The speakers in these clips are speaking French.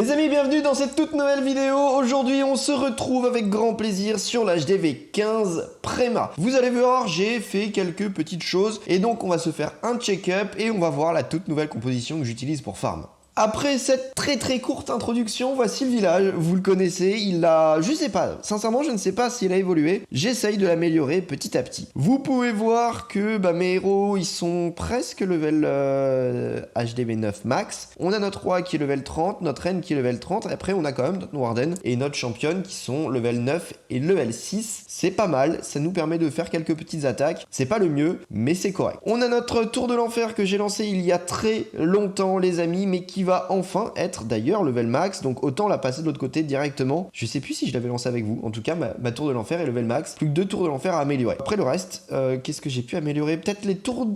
Les amis, bienvenue dans cette toute nouvelle vidéo. Aujourd'hui, on se retrouve avec grand plaisir sur l'HDV 15 Préma. Vous allez voir, j'ai fait quelques petites choses et donc on va se faire un check-up et on va voir la toute nouvelle composition que j'utilise pour farm. Après cette très courte introduction, voici le village. Vous le connaissez, il a... Je sais pas, sincèrement je ne sais pas s'il a évolué. J'essaye de l'améliorer petit à petit. Vous pouvez voir que mes héros, ils sont presque level HDV 9 max. On a notre roi qui est level 30, notre reine qui est level 30. Et après on a quand même notre Warden et notre championne qui sont level 9 et level 6. C'est pas mal, ça nous permet de faire quelques petites attaques. C'est pas le mieux, mais c'est correct. On a notre tour de l'enfer que j'ai lancé il y a très longtemps les amis, mais qui va enfin être d'ailleurs level max, donc autant la passer de l'autre côté directement. Je sais plus si je l'avais lancé avec vous, en tout cas ma tour de l'enfer est level max, plus que 2 tours de l'enfer à améliorer. Après le reste, qu'est-ce que j'ai pu améliorer? Peut-être les tours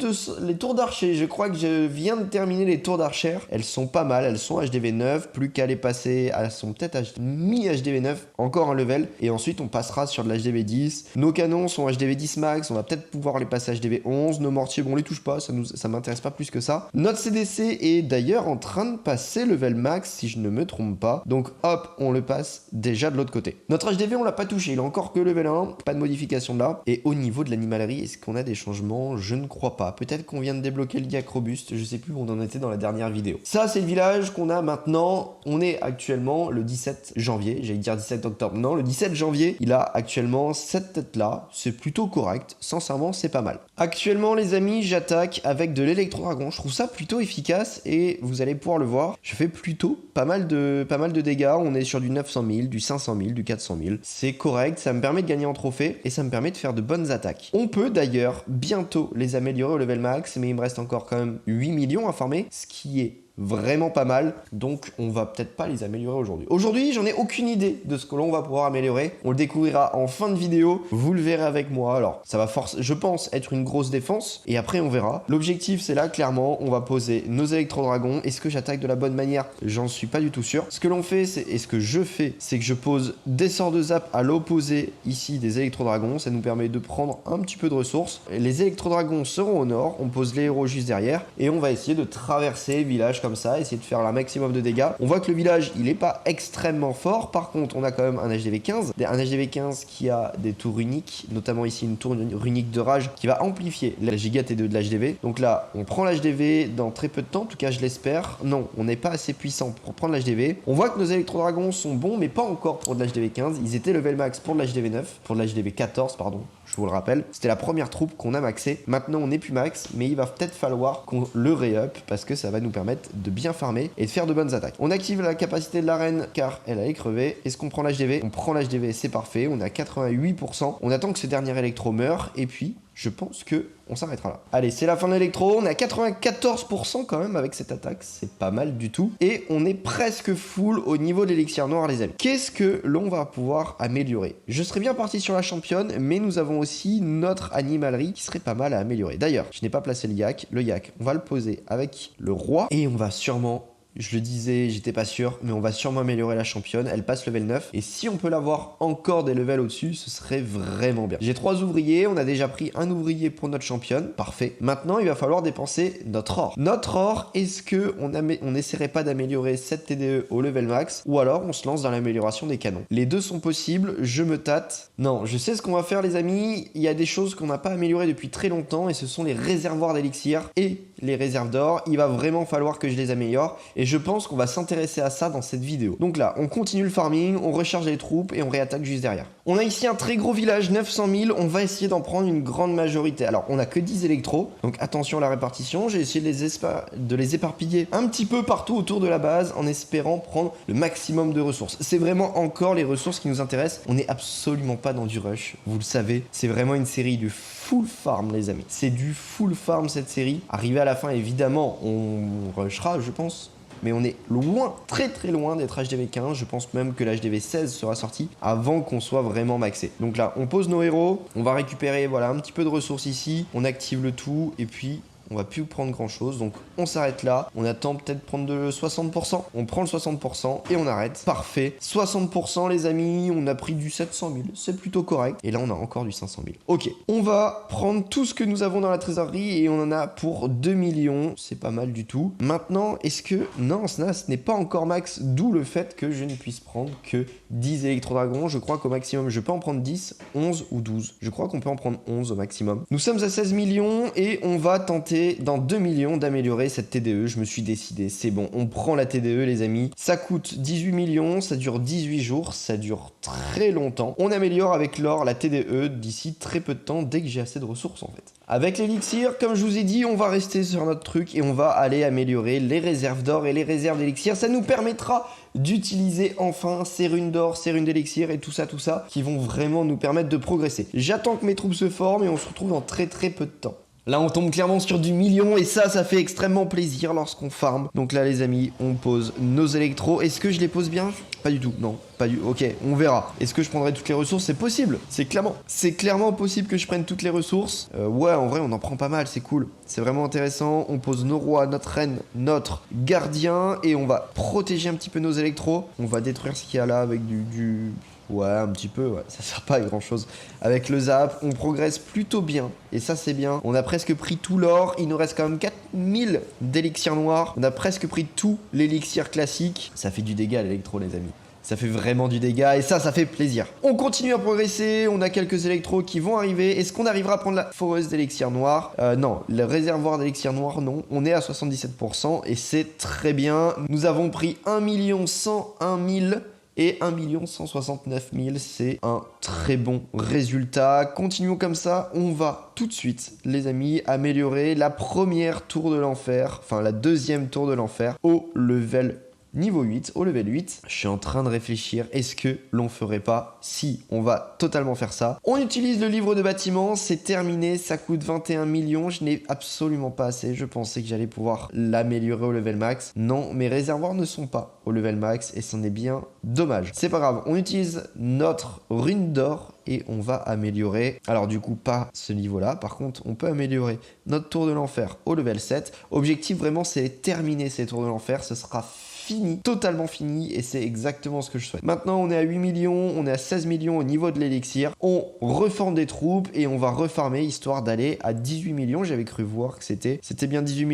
d'archer, je crois que je viens de terminer les tours d'archère, elles sont pas mal, elles sont HDV 9, plus qu'à les passer, elles sont peut-être mi-HDV 9, encore un level, et ensuite on passera sur de l'HDV 10. Nos canons sont HDV 10 max, on va peut-être pouvoir les passer HDV 11, nos mortiers, bon on les touche pas, ça m'intéresse pas plus que ça. Notre CDC est d'ailleurs en train de passer level max si je ne me trompe pas, donc hop on le passe déjà de l'autre côté. Notre HDV on l'a pas touché, il a encore que level 1, pas de modification là. Et au niveau de l'animalerie, est-ce qu'on a des changements? Je ne crois pas, peut-être qu'on vient de débloquer le Yak robuste, je sais plus où on en était dans la dernière vidéo. Ça c'est le village qu'on a maintenant, on est actuellement le 17 janvier, j'allais dire 17 octobre, non le 17 janvier, il a actuellement cette tête là, c'est plutôt correct, sincèrement c'est pas mal. Actuellement les amis, j'attaque avec de l'électro-dragon, je trouve ça plutôt efficace et vous allez pouvoir le voir, je fais plutôt pas mal de dégâts, on est sur du 900 000, du 500 000, du 400 000, c'est correct, ça me permet de gagner en trophée et ça me permet de faire de bonnes attaques. On peut d'ailleurs bientôt les améliorer au level max, mais il me reste encore quand même 8 millions à farmer, ce qui est vraiment pas mal, donc on va peut-être pas les améliorer aujourd'hui. Aujourd'hui, j'en ai aucune idée de ce que l'on va pouvoir améliorer. On le découvrira en fin de vidéo, vous le verrez avec moi. Alors, ça va je pense, être une grosse défense, et après on verra. L'objectif, c'est là, clairement, on va poser nos électro-dragons. Est-ce que j'attaque de la bonne manière? J'en suis pas du tout sûr. Ce que l'on fait, et ce que je fais, c'est que je pose des sorts de zap à l'opposé, ici, des électro-dragons. Ça nous permet de prendre un petit peu de ressources. Les électro-dragons seront au nord, on pose les héros juste derrière, et on va essayer de traverser le village comme ça, essayer de faire un maximum de dégâts. On voit que le village, il est pas extrêmement fort. Par contre, on a quand même un HDV 15. Un HDV 15 qui a des tours uniques, notamment ici une tour unique de rage qui va amplifier la giga T2 de l'HDV. Donc là, on prend l'HDV dans très peu de temps, en tout cas je l'espère. Non, on n'est pas assez puissant pour prendre l'HDV. On voit que nos électro-dragons sont bons, mais pas encore pour de l'HDV 15. Ils étaient level max pour de l'HDV 9, pour de l'HDV 14, pardon. Je vous le rappelle, c'était la première troupe qu'on a maxé. Maintenant, on n'est plus max, mais il va peut-être falloir qu'on le ré-up parce que ça va nous permettre de bien farmer et de faire de bonnes attaques. On active la capacité de l'arène car elle a crevé. Est-ce qu'on prend l'HDV? On prend l'HDV, c'est parfait. On est à 88%. On attend que ce dernier électro meure et puis je pense que on s'arrêtera là. Allez, c'est la fin de l'électro. On est à 94% quand même avec cette attaque. C'est pas mal du tout. Et on est presque full au niveau de l'élixir noir, les amis. Qu'est-ce que l'on va pouvoir améliorer? Je serais bien parti sur la championne, mais nous avons aussi notre animalerie qui serait pas mal à améliorer. D'ailleurs, je n'ai pas placé le yak. Le yak, on va le poser avec le roi et on va sûrement... Je le disais, j'étais pas sûr, mais on va sûrement améliorer la championne. Elle passe level 9. Et si on peut l'avoir encore des levels au-dessus, ce serait vraiment bien. J'ai 3 ouvriers. On a déjà pris un ouvrier pour notre championne. Parfait. Maintenant, il va falloir dépenser notre or. Notre or, est-ce que on n'essaierait pas d'améliorer cette TDE au level max? Ou alors, on se lance dans l'amélioration des canons? Les deux sont possibles. Je me tâte. Non, je sais ce qu'on va faire, les amis. Il y a des choses qu'on n'a pas améliorées depuis très longtemps. Et ce sont les réservoirs d'élixir et les réserves d'or. Il va vraiment falloir que je les améliore. Et je pense qu'on va s'intéresser à ça dans cette vidéo. Donc là, on continue le farming, on recharge les troupes et on réattaque juste derrière. On a ici un très gros village, 900 000. On va essayer d'en prendre une grande majorité. Alors, on a que 10 électros. Donc attention à la répartition. J'ai essayé de les éparpiller un petit peu partout autour de la base en espérant prendre le maximum de ressources. C'est vraiment encore les ressources qui nous intéressent. On n'est absolument pas dans du rush. Vous le savez, c'est vraiment une série du full farm, les amis. C'est du full farm cette série. Arrivé à la fin, évidemment, on rushera, je pense. Mais on est loin, très loin d'être HDV 15. Je pense même que l'HDV 16 sera sorti avant qu'on soit vraiment maxé. Donc là, on pose nos héros. On va récupérer voilà, un petit peu de ressources ici. On active le tout et puis on va plus prendre grand chose, donc on s'arrête là. On attend peut-être prendre de 60%. On prend le 60% et on arrête. Parfait. 60% les amis, on a pris du 700 000, c'est plutôt correct. Et là on a encore du 500 000. Ok, on va prendre tout ce que nous avons dans la trésorerie et on en a pour 2 millions. C'est pas mal du tout. Maintenant, est-ce que... Non, ce n'est pas encore max, d'où le fait que je ne puisse prendre que 10 électrodragons. Je crois qu'au maximum, je peux en prendre 10, 11 ou 12. Je crois qu'on peut en prendre 11 au maximum. Nous sommes à 16 millions et on va tenter dans 2 millions d'améliorer cette TDE. Je me suis décidé, c'est bon, on prend la TDE les amis. Ça coûte 18 millions, ça dure 18 jours, ça dure très longtemps. On améliore avec l'or la TDE d'ici très peu de temps, dès que j'ai assez de ressources en fait. Avec l'élixir, comme je vous ai dit, on va rester sur notre truc et on va aller améliorer les réserves d'or et les réserves d'élixir. Ça nous permettra d'utiliser enfin ces runes d'or, ces runes d'élixir et tout ça, qui vont vraiment nous permettre de progresser. J'attends que mes troupes se forment et on se retrouve dans très peu de temps. Là, on tombe clairement sur du million et ça fait extrêmement plaisir lorsqu'on farm. Donc là, les amis, on pose nos électros. Est-ce que je les pose bien? Pas du tout, non, pas du tout. Ok, on verra. Est-ce que je prendrai toutes les ressources? C'est possible, c'est clairement possible que je prenne toutes les ressources. Ouais, en vrai, on en prend pas mal, c'est cool. C'est vraiment intéressant. On pose nos rois, notre reine, notre gardien et on va protéger un petit peu nos électros. On va détruire ce qu'il y a là avec du... Ouais, un petit peu, ouais, ça sert pas à grand chose. Avec le zap, on progresse plutôt bien. Et ça, c'est bien. On a presque pris tout l'or. Il nous reste quand même 4000 d'élixir noir. On a presque pris tout l'élixir classique. Ça fait du dégât l'électro, les amis. Ça fait vraiment du dégât et ça fait plaisir. On continue à progresser, on a quelques électros qui vont arriver. Est-ce qu'on arrivera à prendre la foreuse d'élixir noir? Non, le réservoir d'élixir noir, non. On est à 77% et c'est très bien. Nous avons pris 1 101 000 et 1 169 000, c'est un très bon résultat. Continuons comme ça, on va tout de suite, les amis, améliorer la première tour de l'enfer, enfin la deuxième tour de l'enfer au level niveau 8, au level 8, je suis en train de réfléchir, est-ce que l'on ferait pas? Si, on va totalement faire ça. On utilise le livre de bâtiment, c'est terminé, ça coûte 21 millions, je n'ai absolument pas assez, je pensais que j'allais pouvoir l'améliorer au level max. Non, mes réservoirs ne sont pas au level max et c'en est bien dommage. C'est pas grave, on utilise notre rune d'or et on va améliorer, alors du coup pas ce niveau là, par contre on peut améliorer notre tour de l'enfer au level 7. Objectif vraiment c'est terminer ces tours de l'enfer, ce sera fini, totalement fini et c'est exactement ce que je souhaite. Maintenant on est à 8 millions, on est à 16 millions au niveau de l'élixir, on reforme des troupes et on va refarmer histoire d'aller à 18 millions, j'avais cru voir que c'était bien 18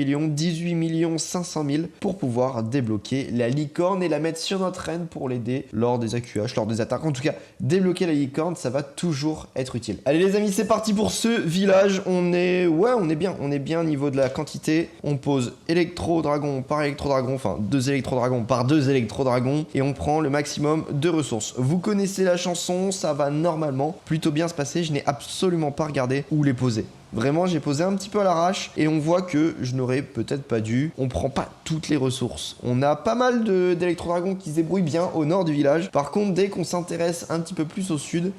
millions 500 000 pour pouvoir débloquer la licorne et la mettre sur notre reine pour l'aider lors des AQH, lors des attaques. En tout cas, débloquer la licorne, ça va toujours être utile. Allez les amis, c'est parti pour ce village. On est bien au niveau de la quantité. On pose électro-dragon par électro-dragon, enfin 2 électro-dragons par 2 électro-dragons et on prend le maximum de ressources. Vous connaissez la chanson, ça va normalement plutôt bien se passer. Je n'ai absolument pas regardé où les poser. Vraiment, j'ai posé un petit peu à l'arrache et on voit que je n'aurais peut-être pas dû. On prend pas toutes les ressources. On a pas mal d'électro-dragons qui se débrouillent bien au nord du village. Par contre, dès qu'on s'intéresse un petit peu plus au sud,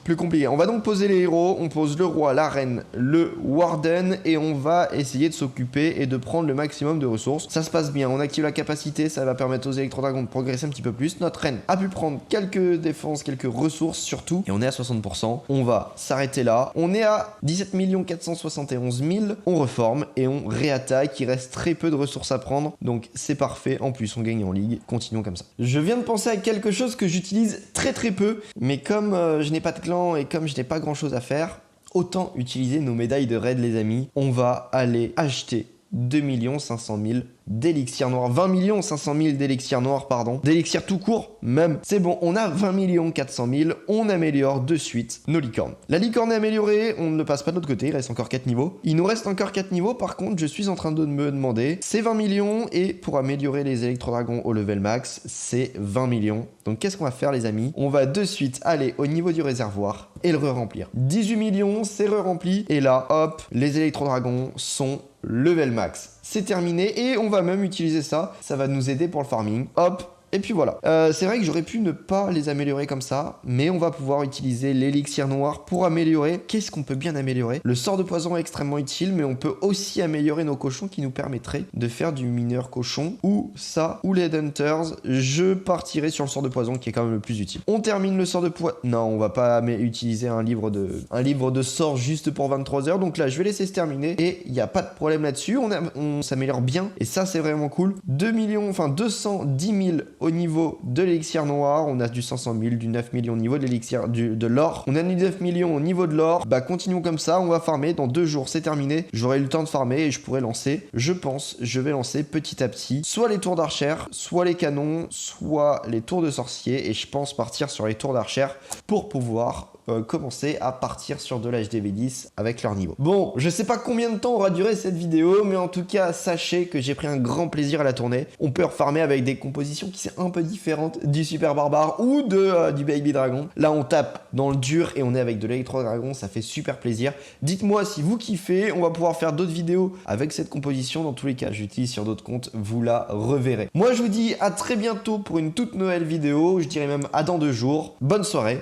plus compliqué. On va donc poser les héros. On pose le roi, la reine, le warden et on va essayer de s'occuper et de prendre le maximum de ressources. Ça se passe bien. On active la capacité. Ça va permettre aux électro-dragons de progresser un petit peu plus. Notre reine a pu prendre quelques défenses, quelques ressources surtout. Et on est à 60%. On va s'arrêter là. On est à 17 471 000, on reforme et on réattaque, il reste très peu de ressources à prendre, donc c'est parfait, en plus on gagne en ligue, continuons comme ça. Je viens de penser à quelque chose que j'utilise très peu, mais comme je n'ai pas de clan et comme je n'ai pas grand chose à faire, autant utiliser nos médailles de raid les amis, on va aller acheter 2 500 000 d'élixir noir, 20 500 000 d'élixir noir, pardon, d'élixir tout court même. C'est bon, on a 20 400 000, on améliore de suite nos licornes. La licorne est améliorée, on ne passe pas de l'autre côté, il reste encore 4 niveaux. Il nous reste encore 4 niveaux, par contre, je suis en train de me demander, c'est 20 millions et pour améliorer les électro-dragons au level max, c'est 20 millions. Donc qu'est-ce qu'on va faire les amis? On va de suite aller au niveau du réservoir et le re-remplir. 18 millions, c'est re-rempli et là, hop, les électro-dragons sont level max. C'est terminé et on va même utiliser ça. Ça va nous aider pour le farming. Hop, Et puis voilà. C'est vrai que j'aurais pu ne pas les améliorer comme ça, mais on va pouvoir utiliser l'élixir noir pour améliorer. Qu'est-ce qu'on peut bien améliorer? Le sort de poison est extrêmement utile, mais on peut aussi améliorer nos cochons qui nous permettraient de faire du mineur cochon, ou ça, ou les hunters. Je partirai sur le sort de poison qui est quand même le plus utile. On termine le sort de poison. Non, on va pas utiliser un livre de sort juste pour 23 heures. Donc là, je vais laisser se terminer et il n'y a pas de problème là-dessus. On s'améliore bien et ça, c'est vraiment cool. 210 000 au niveau de l'élixir noir. On a du 500 000, du 9 millions au niveau de l'élixir de l'or. On a du 9 millions au niveau de l'or. Bah, continuons comme ça. On va farmer. Dans 2 jours, c'est terminé. J'aurai eu le temps de farmer et je pourrai lancer. Je pense, je vais lancer petit à petit soit les tours d'archère, soit les canons, soit les tours de sorcier. Et je pense partir sur les tours d'archère pour pouvoir commencer à partir sur de l'HDV10 avec leur niveau. Bon, je sais pas combien de temps aura duré cette vidéo, mais en tout cas, sachez que j'ai pris un grand plaisir à la tourner. On peut refarmer avec des compositions qui sont un peu différentes du Super Barbare ou du Baby Dragon. Là, on tape dans le dur et on est avec de l'Electro Dragon, ça fait super plaisir. Dites-moi si vous kiffez, on va pouvoir faire d'autres vidéos avec cette composition. Dans tous les cas, j'utilise sur d'autres comptes, vous la reverrez. Moi, je vous dis à très bientôt pour une toute nouvelle vidéo, je dirais même à dans 2 jours. Bonne soirée,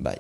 bye.